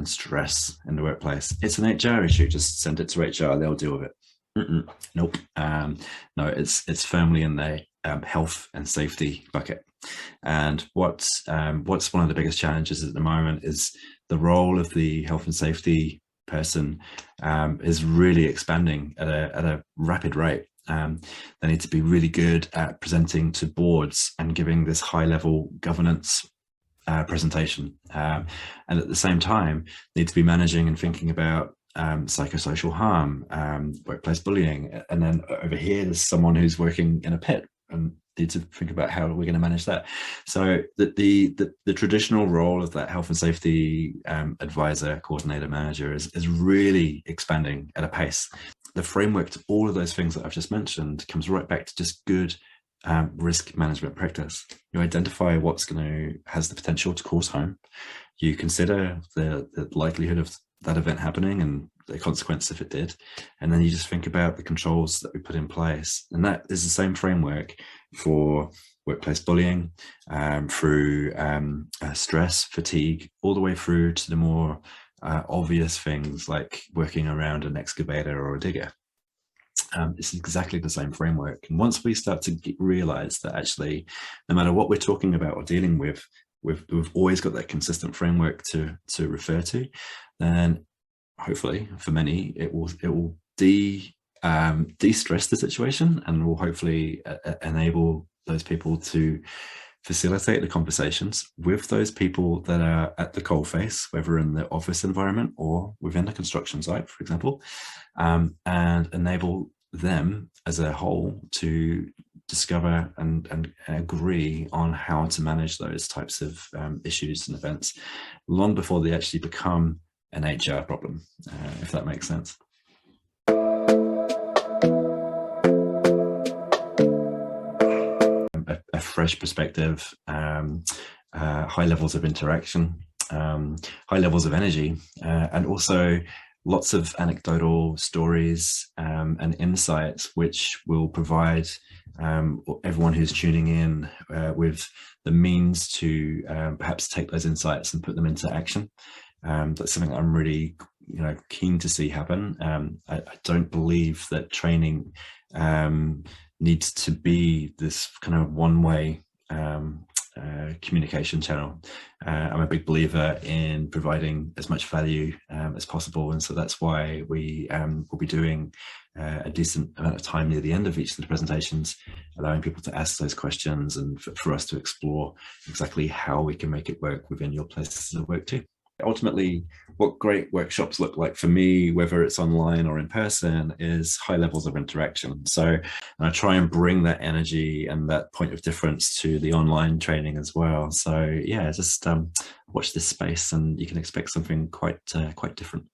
and stress in the workplace. It's an HR issue. Just send it to HR; they'll deal with it. Nope. No, it's firmly in the health and safety bucket. And what's one of the biggest challenges at the moment is the role of the health and safety person is really expanding at a rapid rate. They need to be really good at presenting to boards and giving this high level governance presentation, and at the same time need to be managing and thinking about psychosocial harm, workplace bullying, and then over here there's someone who's working in a pit and need to think about how we're going to manage that. So the traditional role of that health and safety advisor, coordinator, manager is really expanding at a pace. The framework to all of those things that I've just mentioned comes right back to just good risk management practice. You identify what's has the potential to cause harm. You consider the likelihood of that event happening and the consequence if it did, and then you just think about the controls that we put in place. And that is the same framework for workplace bullying, through stress, fatigue, all the way through to the more obvious things like working around an excavator or a digger. It's exactly the same framework. And once we start to realize that actually, no matter what we're talking about or dealing with, we've always got that consistent framework to refer to, then hopefully for many it will de-stress the situation and will hopefully enable those people to facilitate the conversations with those people that are at the coalface, whether in the office environment or within the construction site, for example, and enable them as a whole to discover and agree on how to manage those types of issues and events long before they actually become an HR problem, if that makes sense. A fresh perspective, high levels of interaction, high levels of energy, and also lots of anecdotal stories and insights, which will provide everyone who's tuning in with the means to perhaps take those insights and put them into action. That's something that I'm really keen to see happen. I don't believe that training needs to be this kind of one-way communication channel. I'm a big believer in providing as much value as possible, and so that's why we will be doing a decent amount of time near the end of each of the presentations, allowing people to ask those questions and for us to explore exactly how we can make it work within your places of work too. Ultimately, what great workshops look like for me, whether it's online or in person, is high levels of interaction. So I try and bring that energy and that point of difference to the online training as well. So yeah, just watch this space and you can expect something quite different.